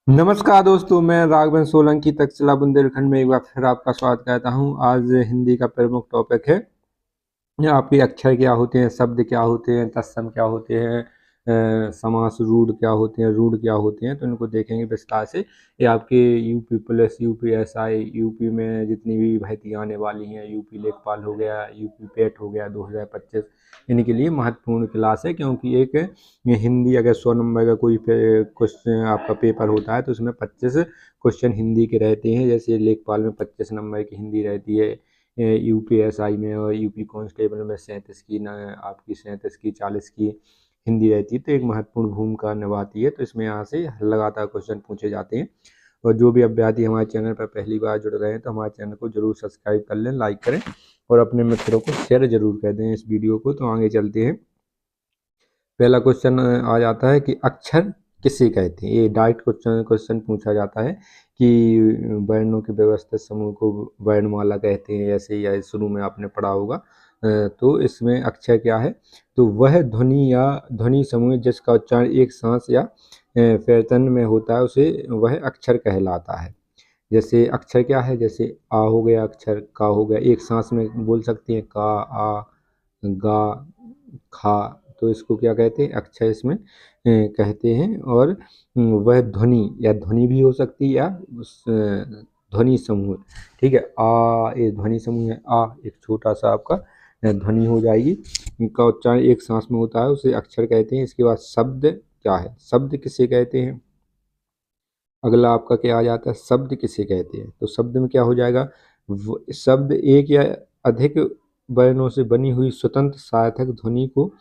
नमस्कार दोस्तों, मैं राघवन सोलंकी तक्षशिला बुंदेलखंड में एक बार फिर आपका स्वागत करता हूं। आज हिंदी का प्रमुख टॉपिक है आपके अक्षर क्या होते हैं, शब्द क्या होते हैं, तत्सम क्या होते हैं, समास रूढ़ क्या होते हैं, रूढ़ क्या होते हैं, तो इनको देखेंगे विस्तार से। ये आपके UP police, UP SI, UP में जितनी भी भर्ती आने वाली हैं, यूपी लेखपाल हो गया, यूपी पेट हो गया 2025, इनके लिए महत्वपूर्ण क्लास है। क्योंकि एक हिंदी अगर 100 नंबर का कोई क्वेश्चन आपका पेपर होता है तो उसमें 25 क्वेश्चन हिंदी के रहते हैं। जैसे लेखपाल में 25 नंबर की हिंदी रहती है, यूपीएसआई में और यूपी कांस्टेबल में 37 की न आपकी 37 की 40 की हिंदी रहती है, तो एक महत्वपूर्ण भूमिका निभाती है। तो इसमें यहाँ से लगातार क्वेश्चन पूछे जाते हैं। और जो भी अभ्यर्थी हमारे चैनल पर पहली बार जुड़ रहे हैं तो हमारे चैनल को जरूर सब्सक्राइब कर लें, लाइक करें और अपने मित्रों को शेयर जरूर कर दें इस वीडियो को। तो आगे चलते हैं। पहला क्वेश्चन आ जाता है कि अक्षर किसे कहते हैं। ये डायरेक्ट क्वेश्चन पूछा जाता है कि वर्णों के व्यवस्थित समूह को वर्णमाला कहते हैं, ऐसे या शुरू में आपने पढ़ा होगा। तो इसमें अक्षर क्या है, तो वह ध्वनि या ध्वनि समूह जिसका उच्चारण एक सांस या पैटर्न में होता है उसे वह अक्षर कहलाता है। जैसे अक्षर क्या है, जैसे आ हो गया, अक्षर का हो गया, एक सांस में बोल सकते हैं का, आ, गा, खा, तो इसको क्या कहते हैं, अक्षर इसमें कहते हैं। और वह ध्वनि या ध्वनि भी हो सकती है या उस ध्वनि समूह, ठीक है। आ ये ध्वनि समूह है, आ एक छोटा सा आपका ध्वनि हो जाएगी, इनका उच्चारण एक सांस में होता है, उसे अक्षर कहते हैं। इसके बाद शब्द क्या है, शब्द किसे कहते हैं। अगला आपका क्या आ जाता है, शब्द किसे कहते हैं। तो शब्द में क्या हो जाएगा, शब्द एक या अधिक वर्णों से बनी हुई स्वतंत्र सार्थक ध्वनि को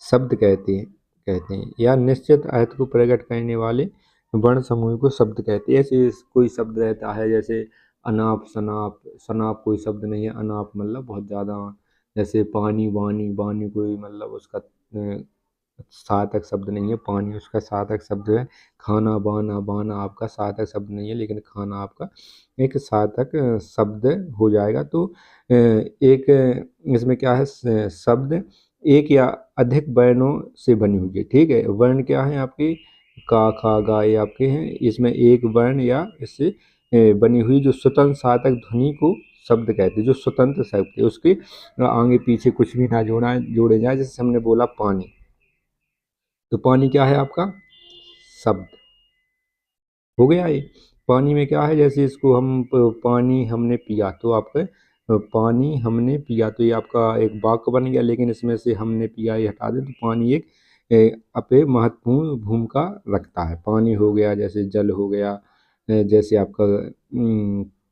शब्द कहते हैं या निश्चित अर्थ को प्रकट करने वाले वर्ण समूह को शब्द कहते हैं। ऐसे कोई शब्द रहता है जैसे अनाप शनाप, शनाप कोई शब्द नहीं है, अनाप मतलब बहुत ज़्यादा। जैसे पानी वानी, वानी कोई मतलब उसका सार्थक शब्द नहीं है, पानी उसका सार्थक शब्द है। खाना बाना, बाना आपका सार्थक शब्द नहीं है लेकिन खाना आपका एक सार्थक शब्द हो जाएगा। तो एक इसमें क्या है, शब्द एक या अधिक वर्णों से बनी हुई है, ठीक है। वर्ण क्या है आपके, का खा गा ये आपके हैं। इसमें एक वर्ण या इससे बनी हुई जो स्वतंत्र सार्थक ध्वनि को शब्द कहते हैं। जो स्वतंत्र शब्द है उसके आगे पीछे कुछ भी ना जोड़े जाए। जैसे हमने बोला पानी, तो पानी क्या है आपका, शब्द हो गया ये। पानी में क्या है, जैसे इसको हम पानी हमने पिया, तो आपका पानी हमने पिया, तो ये आपका एक वाक्य बन गया। लेकिन इसमें से हमने पिया ये हटा दें तो पानी एक अपने महत्वपूर्ण भूमिका रखता है। पानी हो गया, जैसे जल हो गया, जैसे आपका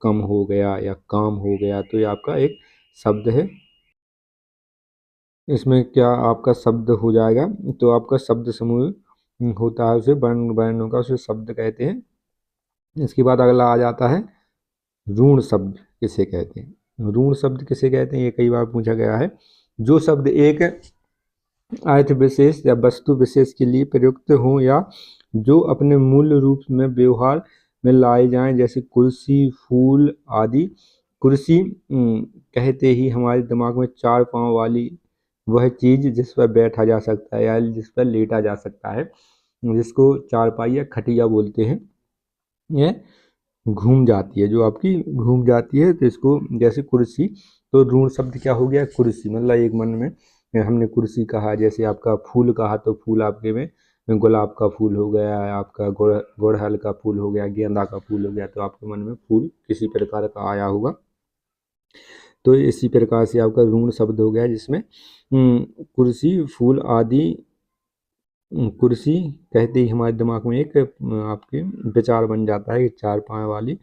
कम हो गया या काम हो गया, तो ये आपका एक शब्द है। इसमें क्या आपका शब्द हो जाएगा, तो आपका शब्द समूह होता है, उसे वर्णों का उसे शब्द कहते हैं। इसके बाद अगला आ जाता है ऋण शब्द किसे कहते हैं। ऋण शब्द किसे कहते हैं, ये कई बार पूछा गया है। जो शब्द एक अर्थ विशेष या वस्तु विशेष के लिए प्रयुक्त हो या जो अपने मूल रूप में व्यवहार में लाए जाएं, जैसे कुर्सी, फूल आदि। कुर्सी कहते ही हमारे दिमाग में चार पांव वाली वह चीज जिस पर बैठा जा सकता है या जिस पर लेटा जा सकता है, जिसको चारपाई या खटिया बोलते हैं, ये घूम जाती है, जो आपकी घूम जाती है, तो इसको जैसे कुर्सी। तो ऋण शब्द क्या हो गया, कुर्सी, मतलब एक मन में हमने कुर्सी कहा। जैसे आपका फूल कहा, तो फूल आपके में गुलाब का फूल हो गया, आपका गुड़हल का फूल हो गया, गेंदा का फूल हो गया, तो आपके मन में फूल किसी प्रकार का आया होगा। तो इसी प्रकार से आपका ऋण शब्द हो गया, जिसमें कुर्सी, फूल आदि। कुर्सी कहते ही हमारे दिमाग में एक आपके विचार बन जाता है कि चार पांव वाली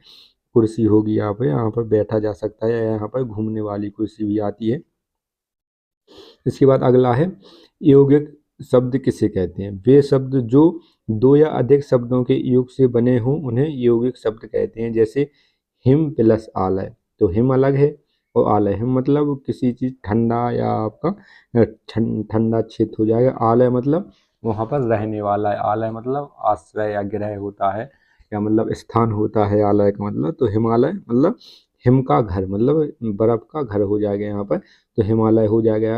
कुर्सी होगी, यहाँ पर बैठा जा सकता है, या यहाँ पर घूमने वाली कुर्सी भी आती है। इसके बाद अगला है यौगिक शब्द किसे कहते हैं। वे शब्द जो दो या अधिक शब्दों के योग से बने हों उन्हें यौगिक शब्द कहते हैं। जैसे हिम प्लस आलय, तो हिम अलग है और आलय, हिम मतलब किसी चीज ठंडा या आपका ठंडा क्षेत्र हो जाएगा। आलय मतलब वहां पर रहने वाला है, आलय मतलब आश्रय या गृह होता है, या मतलब स्थान होता है आलय का मतलब। तो हिमालय मतलब हिम का घर, मतलब बर्फ का घर हो जाएगा यहाँ पर, तो हिमालय हो जाएगा।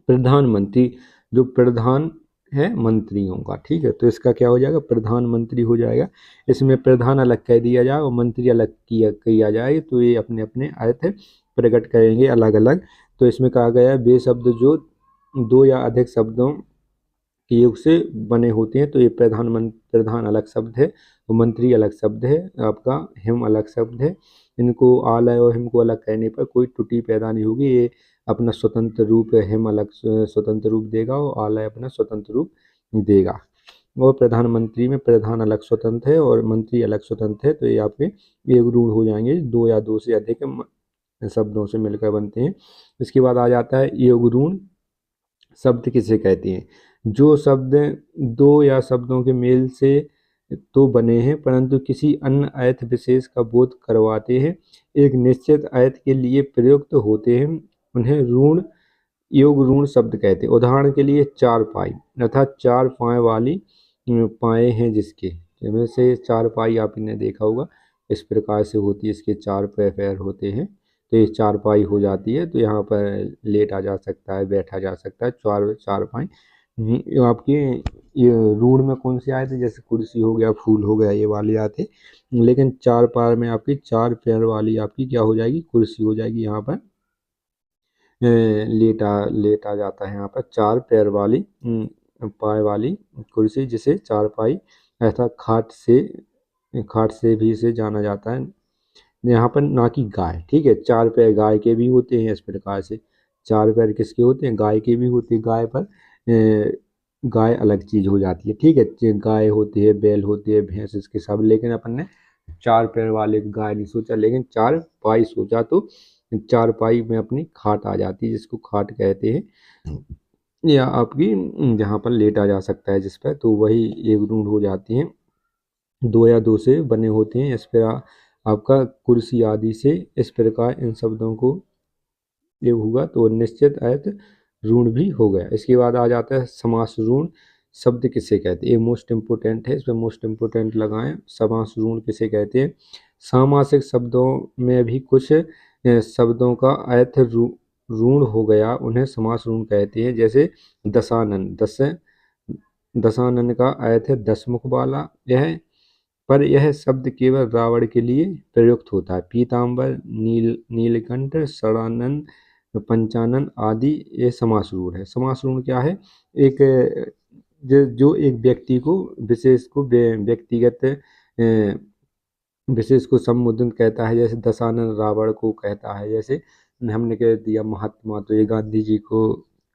प्रधानमंत्री, जो प्रधान है मंत्रियों का। ठीक है, तो इसका क्या हो जाएगा, प्रधानमंत्री हो जाएगा। इसमें प्रधान अलग कह दिया जाए और मंत्री अलग किया जाए, तो ये अपने अपने अर्थ प्रकट करेंगे अलग अलग। तो इसमें कहा गया है वे शब्द जो दो या अधिक शब्दों के योग से बने होते हैं, तो ये प्रधान अलग शब्द है और मंत्री अलग शब्द है, आपका हिम अलग शब्द है। इनको आलय और हिम को अलग कहने पर कोई त्रुटि पैदा नहीं होगी, ये अपना स्वतंत्र रूप है, हिम अलग स्वतंत्र रूप देगा और आलय अपना स्वतंत्र रूप देगा। और प्रधानमंत्री में प्रधान अलग स्वतंत्र है और मंत्री अलग स्वतंत्र है, तो ये आपके एक रूल हो जाएंगे, दो या दो से अधिक शब्दों से मिलकर बनते हैं। इसके बाद आ जाता है योग ऋण शब्द किसे कहते हैं, जो शब्द दो या शब्दों के मेल से तो बने हैं परंतु किसी अन्य अर्थ विशेष का बोध करवाते हैं, एक निश्चित अर्थ के लिए प्रयुक्त होते हैं, उन्हें ऋण योग ऋण शब्द कहते हैं। उदाहरण के लिए चार पाई अर्थात चार पाए वाली पाए हैं जिसके, जिनमें से चार पाई आपने देखा होगा इस प्रकार से होती है, इसके चार पैर होते हैं, तो ये चार पाई हो जाती है। तो यहाँ पर लेटा जा सकता है, बैठा जा सकता है, चार चार पाई। आपके ये रूढ़ में कौन से आए थे, जैसे कुर्सी हो गया, फूल हो गया, ये वाले आते, लेकिन चार पार में आपकी चार पैर वाली आपकी क्या हो जाएगी, कुर्सी हो जाएगी। यहाँ पर लेटा लेटा जाता है, यहाँ पर चार पैर वाली पाय वाली कुर्सी, जिसे चार पाई ऐसा खाट से भी इसे जाना जाता है। यहाँ पर ना कि गाय, ठीक है, चार पैर गाय के भी होते हैं, इस प्रकार से चार पैर किसके होते हैं, गाय के भी होते हैं। गाय पर गाय अलग चीज हो जाती है, ठीक है, गाय होती है, बैल होती है, भैंस, इसके सब, लेकिन अपन ने चार पैर वाले गाय नहीं सोचा, लेकिन चार पाई सोचा, तो चार पाई में अपनी खाट आ जाती है, जिसको खाट कहते हैं, या आपकी जहाँ पर लेटा जा सकता है जिस पर, तो वही एक रूढ़ हो जाती है, दो या दो से बने होते हैं। इस पर आपका कुर्सी आदि से इस प्रकार इन शब्दों को ये होगा तो निश्चित अर्थ ऋण भी हो गया। इसके बाद आ जाता है समास ऋण शब्द किसे कहते हैं, ये मोस्ट इम्पोर्टेंट है, इसमें मोस्ट इम्पोर्टेंट लगाएं, समास ऋण किसे कहते हैं। सामासिक शब्दों में भी कुछ शब्दों का अर्थ ऋण हो गया, उन्हें समास ऋण कहते हैं, जैसे दशानन, दशानन का अर्थ है दस मुख वाला, यह पर यह शब्द केवल रावण के लिए प्रयुक्त होता है। पीताम्बर, नीलकंठ, षडानन, पंचानन आदि ये समासरूढ़ है। समासरूढ़ क्या है, एक जो एक व्यक्ति को विशेष को व्यक्तिगत विशेष को संबोधित कहता है, जैसे दशानन रावण को कहता है, जैसे हमने कह दिया महात्मा, तो ये गांधी जी को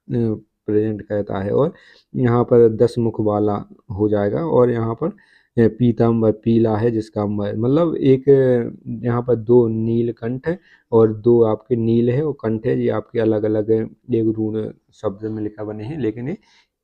प्रेजेंट कहता है, और यहाँ पर दस मुख वाला हो जाएगा, और यहाँ पर पीताम्बर पीला है जिसका अंबर, मतलब एक यहाँ पर दो नीलकंठ और दो आपके नील है और कंठ है, ये आपके अलग अलग एक ऋण शब्द में लिखा बने हैं, लेकिन ये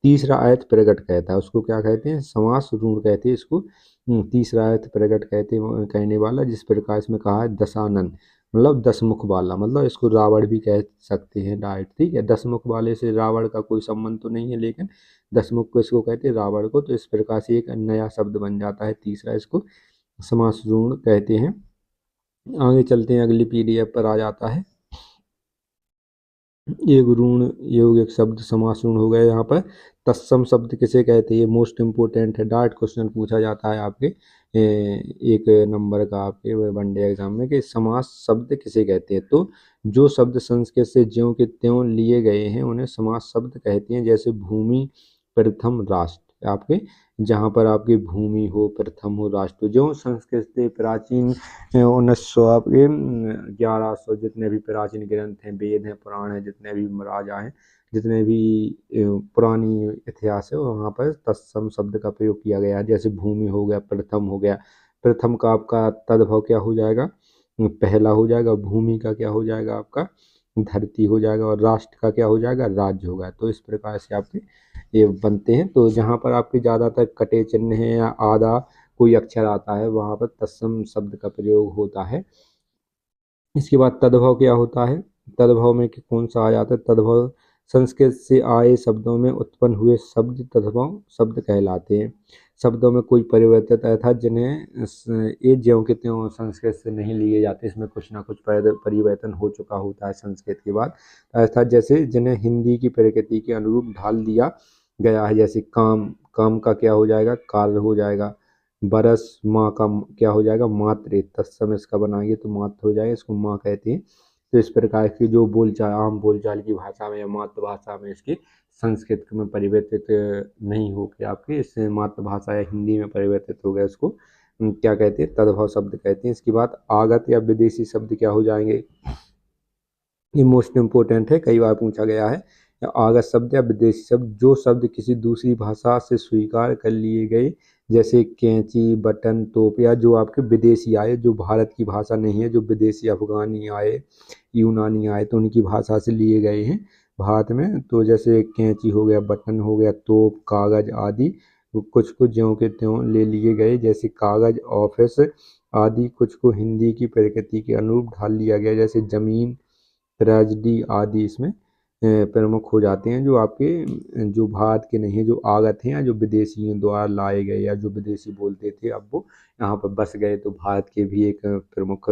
तीसरा अर्थ प्रकट कहता है, उसको क्या कहते हैं, समास ऋण कहते हैं इसको, तीसरा अर्थ प्रकट कहने वाला, जिस प्रकार इसमें कहा है दशानन, मतलब दस मुख वाला, मतलब इसको रावण भी कह सकते हैं डायरेक्ट, ठीक है, दस मुख वाले से रावण का कोई संबंध तो नहीं है, लेकिन दस मुख को इसको कहते हैं रावण को, तो इस प्रकार से एक नया शब्द बन जाता है तीसरा, इसको समास ऋण कहते हैं। आगे चलते हैं, अगली पीडीएफ पर आ जाता है एक ऋण योग एक शब्द समास ऋण हो गया। यहाँ पर तत्सम शब्द किसे कहते हैं, ये मोस्ट इम्पोर्टेंट है, डायरेक्ट क्वेश्चन पूछा जाता है आपके एक नंबर का आपके वनडे एग्जाम में, कि समास शब्द किसे कहते हैं। तो जो शब्द संस्कृत से ज्यों के त्यों लिए गए हैं उन्हें समास शब्द कहते हैं, जैसे भूमि, प्रथम, राष्ट्र, आपके जहाँ पर आपकी भूमि हो, प्रथम हो, राष्ट्र, जो संस्कृत से प्राचीन 1900 आपके 1100 जितने भी प्राचीन ग्रंथ हैं, वेद हैं, पुराण हैं, जितने भी राजा हैं, जितने भी पुरानी इतिहास है, वहाँ पर तत्सम शब्द का प्रयोग किया गया है। जैसे भूमि हो गया, प्रथम हो गया, प्रथम का आपका तद्भव क्या हो जाएगा, पहला हो जाएगा, भूमि का क्या हो जाएगा आपका धरती हो जाएगा, और राष्ट्र का क्या हो जाएगा, राज्य होगा। तो इस प्रकार से आपके ये बनते हैं। तो जहाँ पर आपके ज़्यादातर कटे चिन्ह हैं या आधा कोई अक्षर आता है, वहाँ पर तत्सम शब्द का प्रयोग होता है। इसके बाद तद्भव क्या होता है, तद्भव में कौन सा आ जाता है, तद्भव संस्कृत से आए शब्दों में उत्पन्न हुए शब्द तद्भव शब्द कहलाते हैं। शब्दों में कोई परिवर्तित अर्थात जिन्हें ये ज्यों के त्यों संस्कृत से नहीं लिए जाते, इसमें कुछ ना कुछ परिवर्तन हो चुका होता है संस्कृत के बाद, अर्थात जैसे जिन्हें हिंदी की प्रकृति के अनुरूप ढाल दिया गया है। जैसे काम, काम का क्या हो जाएगा, कार्य हो जाएगा। बरस, माँ का क्या हो जाएगा, मात्र। तत्सम इसका बनाएंगे तो मात्र हो जाएगा, इसको माँ कहते हैं। तो इस प्रकार की जो बोलचाल, आम बोलचाल की भाषा में या मातृभाषा में इसकी संस्कृत में परिवर्तित नहीं हो के आपके इस मातृभाषा या हिंदी में परिवर्तित हो गया, उसको क्या कहते हैं, तद्भव शब्द कहते हैं। इसके बाद आगत या विदेशी शब्द क्या हो जाएंगे, ये मोस्ट इम्पोर्टेंट है, कई बार पूछा गया है। आगत शब्द या विदेशी शब्द, जो शब्द किसी दूसरी भाषा से स्वीकार कर लिए गए, जैसे कैंची, बटन, तोप, या जो आपके विदेशी आए, जो भारत की भाषा नहीं है, जो विदेशी अफगानी आए, यूनानी आए, तो उनकी भाषा से लिए गए हैं भारत में। तो जैसे कैंची हो गया, बटन हो गया, तोप, कागज आदि कुछ कुछ ज्यों के त्यों ले लिए गए। जैसे कागज, ऑफिस आदि कुछ को हिंदी की प्रकृति के अनुरूप ढाल लिया गया। जैसे जमीन, ट्रेजिडी आदि इसमें प्रमुख हो जाते हैं, जो आपके जो भारत के नहीं है, जो आगत हैं या जो विदेशियों द्वारा लाए गए या जो विदेशी बोलते थे, अब वो यहाँ पर बस गए, तो भारत के भी एक प्रमुख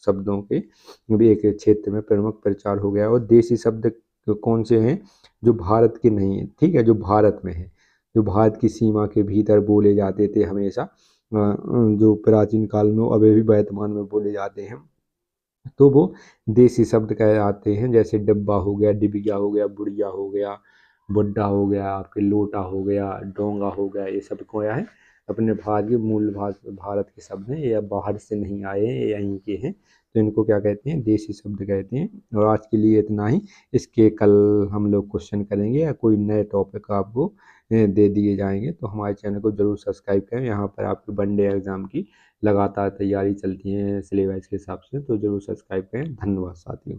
शब्दों के भी एक क्षेत्र में प्रमुख प्रचार हो गया। और देशी शब्द कौन से हैं, जो भारत के नहीं है, ठीक है, जो भारत में है, जो भारत की सीमा के भीतर बोले जाते थे हमेशा, जो प्राचीन काल में, अभी भी वर्तमान में बोले जाते हैं, तो वो देसी शब्द कहलाते हैं। जैसे डिब्बा हो गया, डिबिया हो गया, बुढ़िया हो गया, बुड्ढा हो गया, आपके लोटा हो गया, डोंगा हो गया, ये सब क्या है, अपने भारत के मूल भारत के शब्द हैं, ये बाहर से नहीं आए हैं, ये यहीं के हैं। तो इनको क्या कहते हैं, देसी शब्द कहते हैं। और आज के लिए इतना ही। इसके कल हम लोग क्वेश्चन करेंगे या कोई नए टॉपिक आपको दे दिए जाएंगे। तो हमारे चैनल को जरूर सब्सक्राइब करें। यहाँ पर आपके वनडे एग्जाम की लगातार तैयारी चलती है सिलेबस के हिसाब से, तो जरूर सब्सक्राइब करें। धन्यवाद साथियों।